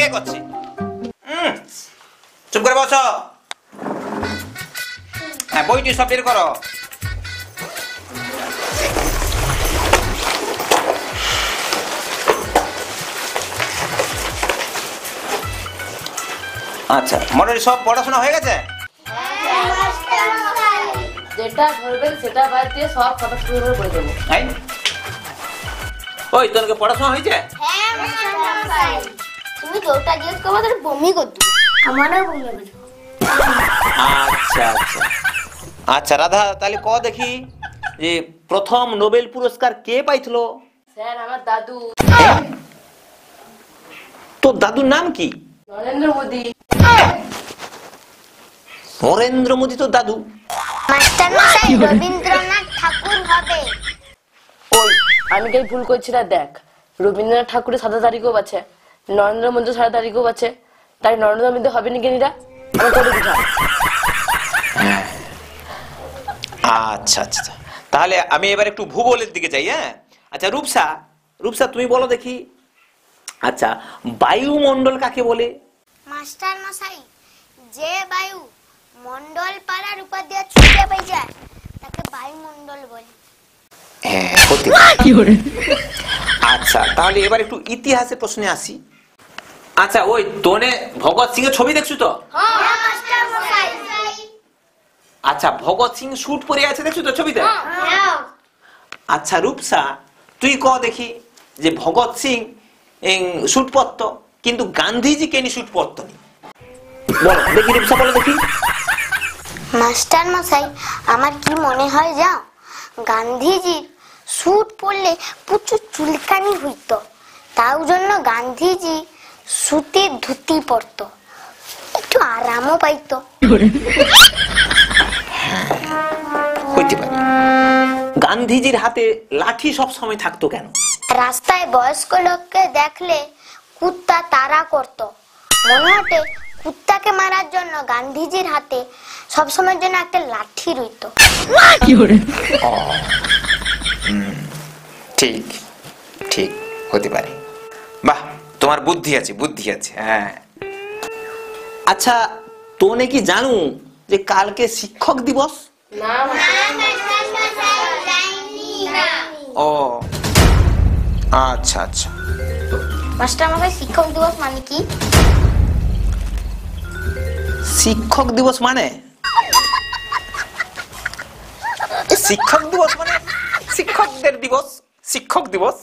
এটাই করছে। চুপ করে বসো। হ্যাঁ, বইটি সব বের করো। আচ্ছা, মোটামুটি সব পড়াশোনা হয়ে গেছে? যেটা ধরবেন সেটা বাদ দিয়ে সব কথা শুরু করে বলে দেবো। ওই, তোর পড়াশোনা হয়েছে? তুমি যেটা জিজ্ঞেস করবো তাহলে বমি করতে আমারও বমি হবে। আচ্ছা আচ্ছা আচ্ছা রাধা, তাহলে ক দেখি যে প্রথম নোবেল পুরস্কার কে পাইছিল? স্যার, আমার দাদু। তোর দাদুর নাম কি? নরেন্দ্র মোদী। নরেন্দ্র মোদী তোর দাদু? মাস্টার মশাই, রবীন্দ্রনাথ ঠাকুর হবে। ওই, আমি কি ভুল করছি না? দেখ, রবীন্দ্রনাথ ঠাকুরের সাদা তারিখও আছে, নরেন্দ্র মোদী সাদা তারিখও আছে, তাই নরেন্দ্র মোদী হবে না কেনিরা? আমি করে বুঝা। আচ্ছা আচ্ছা, তাহলে আমি এবার একটু ভূগোলের দিকে যাই। হ্যাঁ, আচ্ছা রূপসা, রূপসা তুমি বলো দেখি, আচ্ছা বায়ুমণ্ডল কাকে বলে? মাস্টার মশাই, যে বায়ু মন্ডল পাড়ার উপর দিয়ে ছুটে পেয়ে যায় তাকে বায়ুমণ্ডল বলে। হ্যাঁ, হতে পারে। আচ্ছা, তাহলে এবার একটু ইতিহাসের প্রশ্নে আসি। আচ্ছা, ওই তোনে ভগৎ সিং এর ছবি দেখছো তো? হ্যাঁ মাস্টার মশাই। আচ্ছা, ভগৎ সিং স্যুট পরে আছে দেখছো তো ছবিতে? হ্যাঁ। আচ্ছা রূপসা, তুই ক দেখি যে ভগৎ সিং স্যুট পরতো কিন্তু গান্ধীজি কেন স্যুট পরতো নি? বলো দেখি রূপসা, বলো দেখি। মাস্টার মশাই, আমার কি মনে হয় যাও, গান্ধীজির স্যুট পরলে প্রচুর চুলকানি হইতো, তার জন্য গান্ধীজি সুতির ধুতি পরতো, একটু আরামও পাইতো। হইতে পারে। গান্ধীজির হাতে লাঠি সব সময় থাকতো কেন? রাস্তায় বয়স্ক লোককে দেখলে কুত্তা তাড়া করতো, মনে হতে কুত্তাকে মারার জন্য গান্ধীজির হাতে সবসময়ের জন্য একটা লাঠি রইতো। ঠিক ঠিক, হতে পারে। বাহ, তোমার বুদ্ধি আছে, বুদ্ধি আছে। হ্যাঁ, আচ্ছা তোনে কি জানু যে কালকে শিক্ষক দিবস? না, ও আচ্ছা আচ্ছা। মাস্টার মশাই, শিক্ষক দিবস মানে কি? শিক্ষক দিবস মানে শিক্ষক দিবস মানে শিক্ষকদের দিবস, শিক্ষক দিবস।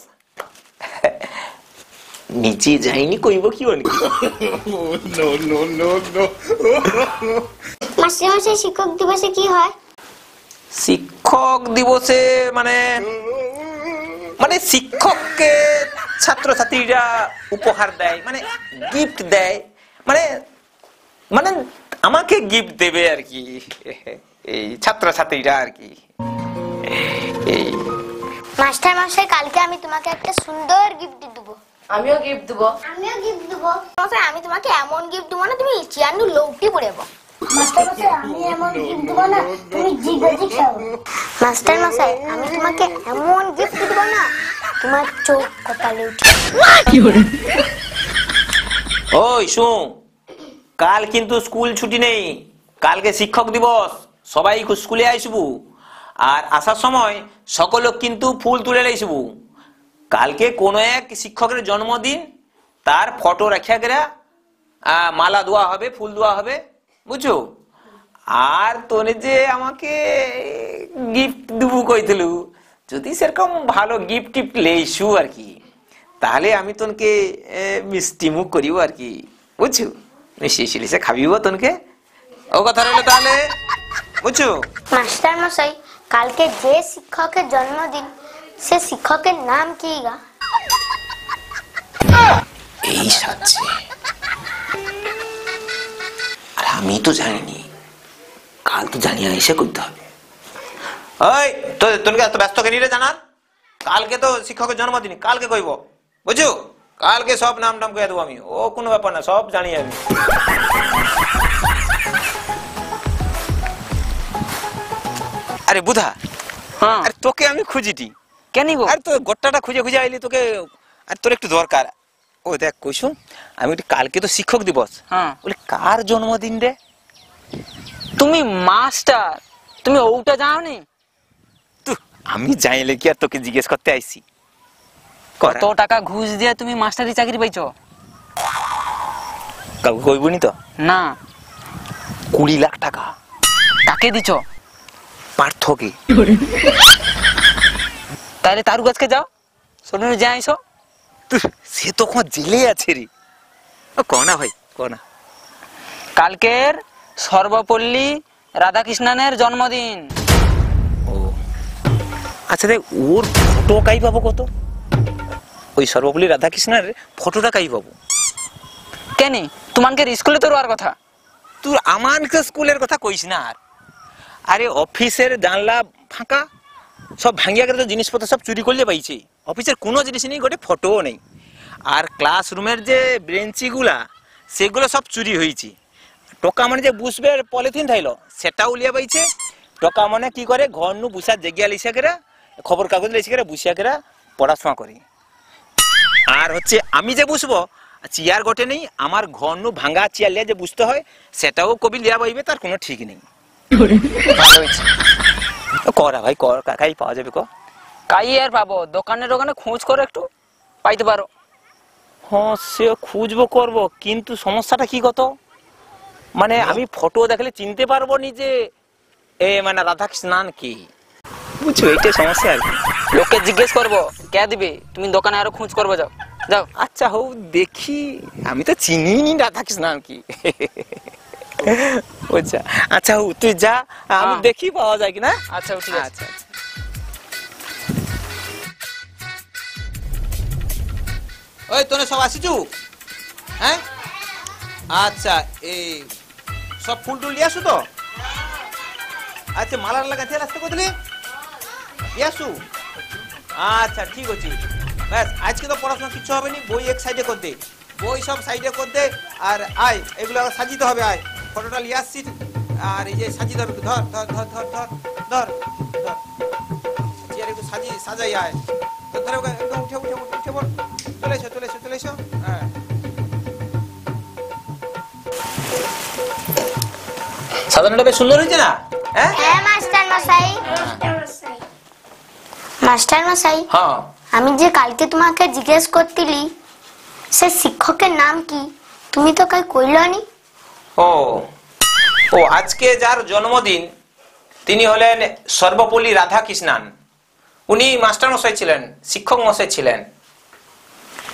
নিচে যাইনি কইব কি অনেক। মাস্টার মশাই, শিক্ষক দিবসে কি হয়? শিক্ষক দিবসে মানে মানে শিক্ষককে ছাত্রছাত্রীরা উপহার দেয়, মানে গিফট দেয়, মানে মানে আমাকে গিফট দেবে আর কি, এই ছাত্রছাত্রীরা আর কি। এই মাস্টার মশাই, কালকে আমি তোমাকে একটা সুন্দর গিফট দেবো। আমিও গিফট দেবো। আমিও গিফট দেবো। মশাই, আমি তোমাকে এমন গিফট দেবো না তুমি চিয়ান্নু লৌটি পড়েবো। মাস্টার মশাই, আমি এমন গিফট দেবো না তুমি জিগজি খাও। মাস্টার মশাই, আমি তোমাকে এমন গিফট দেবো না তোমার চোখ কপালে উঠে। ওই শুন, কাল কিন্তু স্কুল ছুটি নেই, কালকে শিক্ষক দিবস, সবাই স্কুলে আসবু, আর আসার সময় সকল কিন্তু ফুল তুলে আসবু। কালকে কোনো এক শিক্ষকের জন্মদিন, তার ফটো রাখিয়া গেরা মালা দেওয়া হবে, ফুল দেওয়া হবে, বুঝছো? আর তোনে যে আমাকে গিফট দেবু কইছিলু, যদি সেরকম ভালো গিফট টিফট লেইসু আর কি, তাহলে আমি তোনকে মিষ্টি মুখ করিব আর কি, বুঝছো? মিষ্টি শিলিশে খাবিব তোনকে, ও কথা রইলো তাহলে, বুঝছো? মাস্টার মশাই, কালকে যে শিক্ষকের জন্মদিন সে শিক্ষকের নাম কি গা? এই সাথে আর আমি তো জানিনি, কাল তো জানিয়া এসে করতে হবে। ওই তো তোনকে এত ব্যস্ত কেন রে জানার? কালকে তো শিক্ষকের জন্মদিন, কালকে কইব, বুঝছো? কালকে সব নাম টাম কয়ে দেবো আমি, ও কোনো ব্যাপার না, সব জানি আমি। আরে বুধা, হ্যাঁ, আরে তোকে আমি খুঁজিটি কেন গো? আর তো গোটাটা খুঁজে খুঁজে আইলি তোকে, আর তোর একটু দরকার, ও দেখ কইসুম, আমি কালকে তো শিক্ষক দিবস, হ্যাঁ বলে কার জন্মদিন রে? তুমি মাস্টার, তুমি ওটা জানোনি? আমি জাইলে কি আর তোকে জিজ্ঞেস করতে আইছি? কত টাকা ঘুষ দিয়ে তুমি মাস্টারি চাকরি পাইছো? কাউকে কইবনি তো? না। 20 লাখ টাকা। কাকে দিছ? পার্থকে। তাহলে তারু গাছকে যাও, শোনো যে আইসো। সে তখন জেলে আছে রে। কনা ভাই কনা। কালকের সর্বপল্লী রাধাকৃষ্ণনের জন্মদিন। ও আচ্ছা দেখ, ওর ফটো কাই পাবো কত? ওই সর্বপল্লী রাধাকৃষ্ণের ফটোটা কাই পাবো? কেন তোমাকে স্কুলে তো রোয়ার কথা? তুই আমাকে স্কুলের কথা কইস না আর। আরে অফিসের জানলা ফাঁকা, সব ভাঙিয়া গেলে তো জিনিসপত্র সব চুরি করলে পাইছে। অফিসের কোনো জিনিস নেই, গোটে ফটোও নেই। আর ক্লাসরুমের যে বেঞ্চিগুলা সেগুলো সব চুরি হয়েছে। টকা মানে যে বুঝবে পলিথিন থাইলো সেটাও লিয়া পাইছে। টকা মানে কি করে ঘর নু বুসা জেগিয়া লিসা করে, খবর কাগজ লিসা করে বুসিয়া করে পড়াশোনা করি। আর হচ্ছে আমি যে বুঝবো চেয়ার গোটে নেই, আমার ঘর নু ভাঙা চেয়ার লিয়া যে বুঝতে হয় সেটাও কবি লিয়া পাইবে, তার কোনো ঠিক নেই। ভালো হয়েছে। করা ভাই কর, কাকাই পাওয়া যাবে ক? কাই আর পাবো, দোকানে দোকানে খোঁজ করো, একটু পাইতে পারো। হ্যাঁ সে খুঁজবো করবো, কিন্তু সমস্যাটা কি কত, মানে আমি ফটো দেখলে চিনতে পারবো নি যে এ মানে রাধাকৃষ্ণন কি, বুঝছো? এইটাই সমস্যা আর কি। লোককে জিজ্ঞেস করবো কে দিবে, তুমি দোকানে আরো খোঁজ করবো, যাও যাও। আচ্ছা হো দেখি, আমি তো চিনি নি রাধাকৃষ্ণন কি। বুঝছা? আচ্ছা হো তুই যা, আমি হ্যাঁ। দেখি পাওয়া যায় কিনা। আচ্ছা ঠিক আছে। আচ্ছা আচ্ছা। ওই তোনে সব আসিছু? হ্যাঁ আচ্ছা, এই সব ফুল টুল লিয়ে আসু তো? আচ্ছা মালার লাগাতে রাস্তা কতলি আসু? আচ্ছা ঠিক আছে, ব্যাস আজকে তো পড়াশোনা কিছু হবে নি। বই এক সাইডে কর দে, বই সব সাইডে কর দে। আর আয় এগুলো সাজিতে হবে, আয় ফটোটা লিয়ে আসছি। আর এই যে সাজিতে হবে, ধর ধর ধর ধর ধর ধর ধর চেয়ার একটু সাজাই আয়। তো ধরে একদম উঠে উঠে উঠে পড়, চলে এসো চলে এসো চলে এসো। হ্যাঁ সাজানোটা বেশ সুন্দর হয়েছে না? হ্যাঁ হ্যাঁ মাস্টার মশাই। মাস্টার মশাই, হ্যাঁ আমি যে কালকে তোমাকে জিজ্ঞেস করতিলি সে শিক্ষকের নাম কি, তুমি তো কাই কইলনি। ও ও আজকে যার জন্মদিন তিনি হলেন সর্বপল্লী রাধাকৃষ্ণন। উনি মাস্টার মশাই ছিলেন, শিক্ষক মশাই ছিলেন।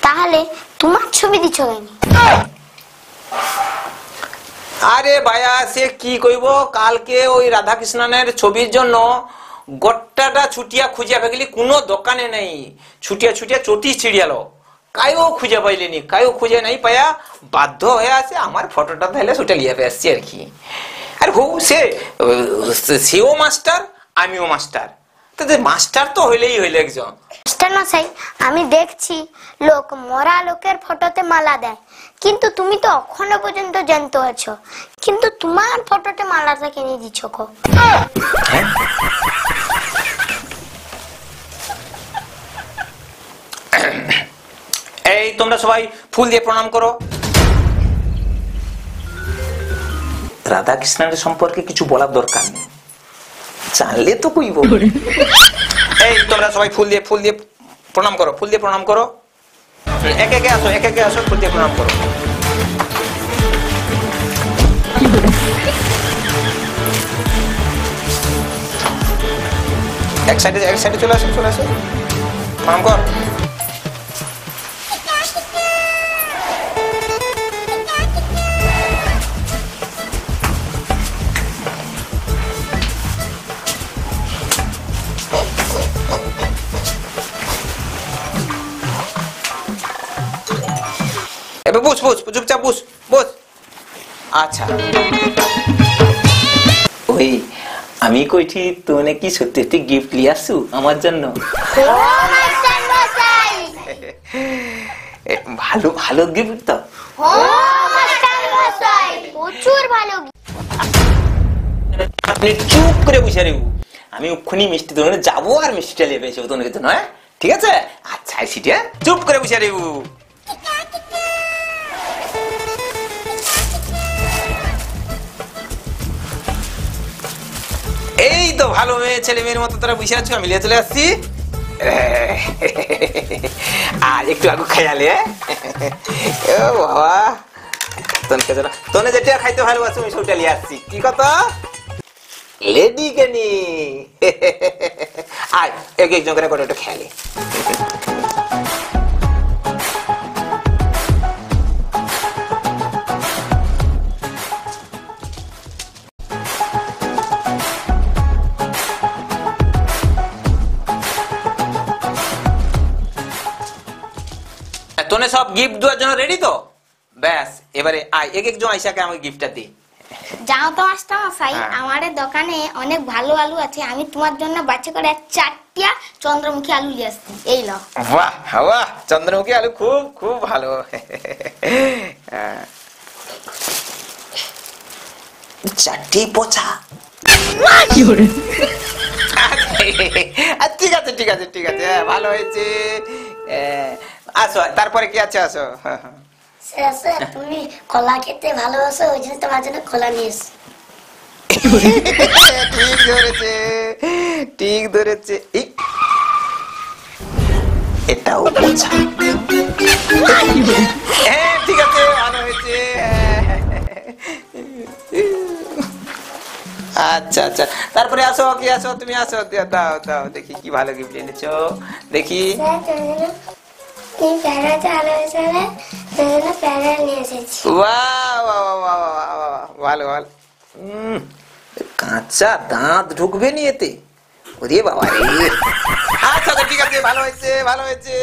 তাহলে তোমার ছবি দিছ কেন? আরে ভাইয়া সে কি কইব, কালকে ওই রাধাকৃষ্ণনের ছবির জন্য গোটাটা ছুটিয়া খুঁজিয়া ফেগলি, কোনো দোকানে নেই। ছুটিয়া ছুটিয়া চটি ছিড়িয়ালো, কায়ও খুঁজে পাইলেনি, কায়ও খুঁজে নাই পায়া বাধ্য হয়ে আছে আমার ফটোটা তাহলে সেটা লিয়ে আসছি আর কি। আর হো সেও মাস্টার আমিও মাস্টার, তাদের মাস্টার তো হইলেই হইলে একজন। মাস্টার মশাই, আমি দেখছি লোক মরা লোকের ফটোতে মালা দেয়, কিন্তু তুমি তো এখনো পর্যন্ত জ্যান্ত আছো, কিন্তু তোমার ফটোতে মালাটা কেনে দিচ্ছ গো? এই তোমরা সবাই ফুল দিয়ে প্রণাম করো। রাধাকৃষ্ণের সম্পর্কে কিছু বলার দরকার নেই, জানলে তো কইব। এই তোমরা সবাই ফুল দিয়ে প্রণাম করো, ফুল দিয়ে প্রণাম করো। একে একে আসো, একে একে আসো, ফুল দিয়ে প্রণাম করো। এক সাইডে চলে আসো, চলে আসো, প্রণাম কর। এবার বুঝ বুঝ চুপচাপ বুঝ বুঝ। আচ্ছা ওই আমি কইছি তো নাকি সত্যি সত্যি গিফট নিয়ে আসছু আমার জন্য? ভালো ভালো গিফট তো, প্রচুর ভালো। আপনি চুপ করে বসে রেবু, আমি ওখানে মিষ্টি দোকানে যাবো আর মিষ্টিটা নেবে এসে তোমার জন্য। ঠিক আছে? আচ্ছা সেটা চুপ করে বসে রেবু। ভালো মেয়ে, ছেলে মেয়ের মতো তোরা বসে আছো, আমি লিয়ে চলে আসছি। আর একটু আগু খাইয়ালে ও বাবা, তোনে যেটা খাইতে ভালোবাসো আমি সেটা লিয়ে আসছি। কি কথা লেডি কেনি? আর একজন করে করে একটু খেয়ালি। তোনে সব গিফট দেওয়ার জন্য রেডি তো? ব্যাস এবারে আয়, একজন আইসাকে আমাকে গিফটটা দি। যাও তো মাস্টার মশাই, আমাদের দোকানে অনেক ভালো আলু আছে, আমি তোমার জন্য বাচ্চা করে 4টা চন্দ্রমুখী আলু নিয়ে আসছি, এই লো। বাহ বাহ, চন্দ্রমুখী আলু খুব খুব ভালো। 4টি পচা। ঠিক আছে ঠিক আছে ঠিক আছে, ভালো হয়েছে। আসো, তারপরে কি আছে? আসো। তুমি কলা খেতে ভালোবাসো, ওই জন্য তোমার জন্য কলা নিয়ে এসছি। ঠিক ধরেছে, ঠিক ধরেছে। এটাও পচা। হ্যাঁ ঠিক আছে, ভালো হয়েছে। আচ্ছা আচ্ছা, তারপরে আসো, কি আসো তুমি, আসো, দাও দাও দেখি কি ভালো গিফট এনেছো দেখি। ভালো ভালো। কাঁচা দাঁত ঢুকবে নি এতে? ওরে বাবা রে। আচ্ছা ঠিক আছে, ভালো হয়েছে ভালো হয়েছে।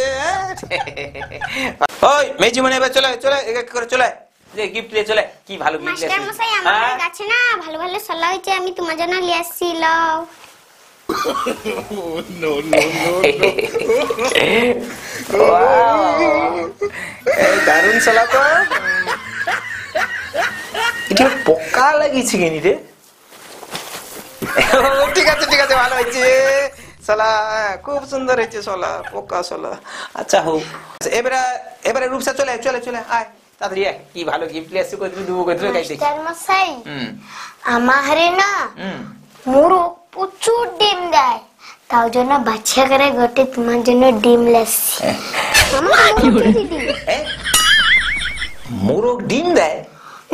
ওই মেজি মনে এবার চলে চলে এক এক করে চলে, যে গিফট নিয়ে চলে। কি ভালো গিফট মাস্টার মশাই, আমার কাছে না ভালো ভালো সলা হয়েছে, আমি তোমার জন্য নিয়ে আসছি, লও। দারুন সলা তো। এটা পোকা লাগিয়েছে কেনি রে? ঠিক আছে ঠিক আছে, ভালো হয়েছে সলা, খুব সুন্দর হয়েছে সলা, পোকা সলা। আচ্ছা হোক, এবারে এবারে রূপসা চলে চলে চলে আয় তাড়াতাড়ি আয়। কি ভালো গিফট নিয়ে আসছে, কই দেবো কই দেবো, দেখি। মাস্টার মশাই, আমারে না মোরগ প্রচুর ডিম দেয়, তার জন্য বাচ্চা করে ঘটে তোমার জন্য ডিম লেসছি। মোরগ ডিম দেয়?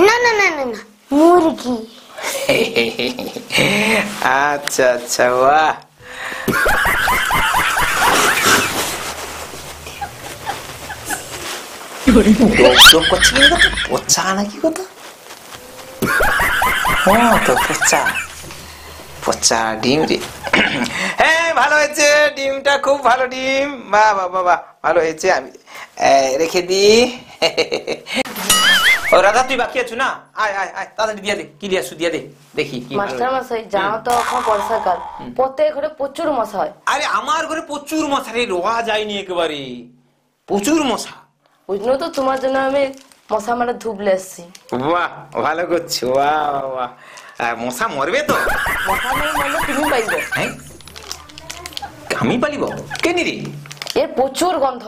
না না না না না, মুরগি। আচ্ছা আচ্ছা, বাহ। পচা নাকি কথা? তো পচা পচা ডিম রে। হ্যাঁ ভালো হয়েছে, ডিমটা খুব ভালো ডিম। বাহ বাহ বাহ, ভালো হয়েছে। আমি রেখে দি। ও রাধা, তুই বাকি আছো না? আয় আয় আয়, তাড়াতাড়ি দিয়ে দে। কি দিয়ে আসু, দিয়ে দে দেখি। মাস্টার মশাই, জানো তো এখন বর্ষাকাল, প্রত্যেক ঘরে প্রচুর মশা হয়। আরে আমার ঘরে প্রচুর মশা রে, রোয়া যায়নি একেবারে, প্রচুর মশা। ওই জন্য তো তোমার জন্য আমি মশা মারা ধূপ লেসছি। বাহ ভালো করছো, বাহ বাহ। মশা মরবে তো? মশা মারলে তুমি পাইবে। আমি পালিব কেন রে? এর প্রচুর গন্ধ।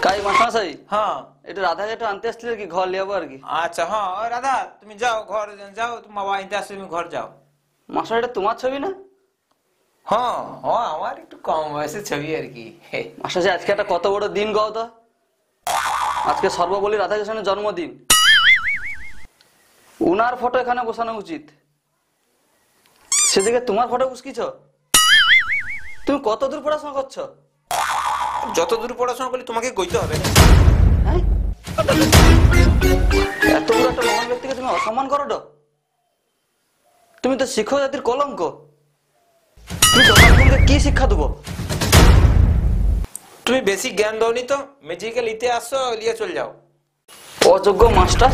কাই মাস্টারমশাই, হ্যাঁ এটা রাধা যেটা আনতে আসছিল কি, ঘর লিয়াবো আর কি। আচ্ছা হ্যাঁ, রাধা তুমি যাও, ঘর যাও, তোমার বাবা আনতে আসছে, তুমি ঘর যাও। মাস্টার, এটা তোমার ছবি না? হ্যাঁ হ্যাঁ, আমার একটু কম বয়সের ছবি আর কি। মাস্টারজি, আজকে একটা কত বড় দিন গো তো। আজকে সর্বপল্লী রাধাকৃষ্ণের জন্মদিন, উনার ফটো এখানে বসানো উচিত, সেদিকে তোমার ফটো উস্কিছ। তুমি কত দূর পড়াশোনা করছো? যত দূর পড়াশোনা করলে তোমাকে গইতে হবে না? হ্যাঁ? এত বড় একটা মহান ব্যক্তিকে তুমি অসম্মান করো তো? তুমি তো শিক্ষক জাতির কলঙ্ক। তুমি জনগণকে কি শিক্ষা দেবো? তুমি বেশি জ্ঞান দাওনি তো, মেজিক্যাল ইতে আসো, লিয়ে চলে যাও। অযোগ্য মাস্টার,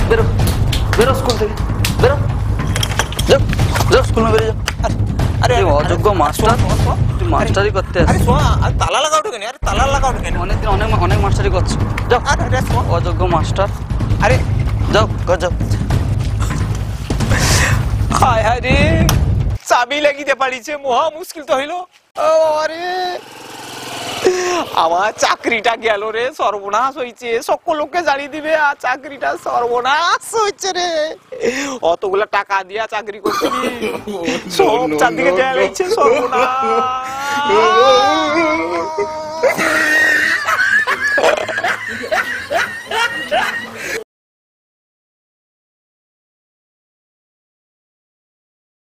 বেরো বেরো স্কুল থেকে, বেরো, যাও যাও, স্কুল में বেরিয়ে যাও। আরে অযোগ্য মাস্টার, তুই মাস্টারি করতে আরে আসছিস? শোনা, আরে তালা লাগাও তো কেন? আরে তালা লাগাও তো কেন? অনেকদিন অনেক মাস্টারি করছো, যাও। আরে শোনা, অযোগ্য মাস্টার, আরে যাও ঘর যাও। হায় হায় রে, চাবি লাগিতে পারিছে, মহা মুশকিল তো হইলো। ও আরে আমার চাকরিটা গেল রে, সর্বনাশ হয়েছে, সকল লোককে জানিয়ে দিবে আর চাকরিটা সর্বনাশ হয়েছে রে। অতগুলা টাকা দিয়া চাকরি করছি, সব চারদিকে দেয়া হয়েছে, সর্বনাশ।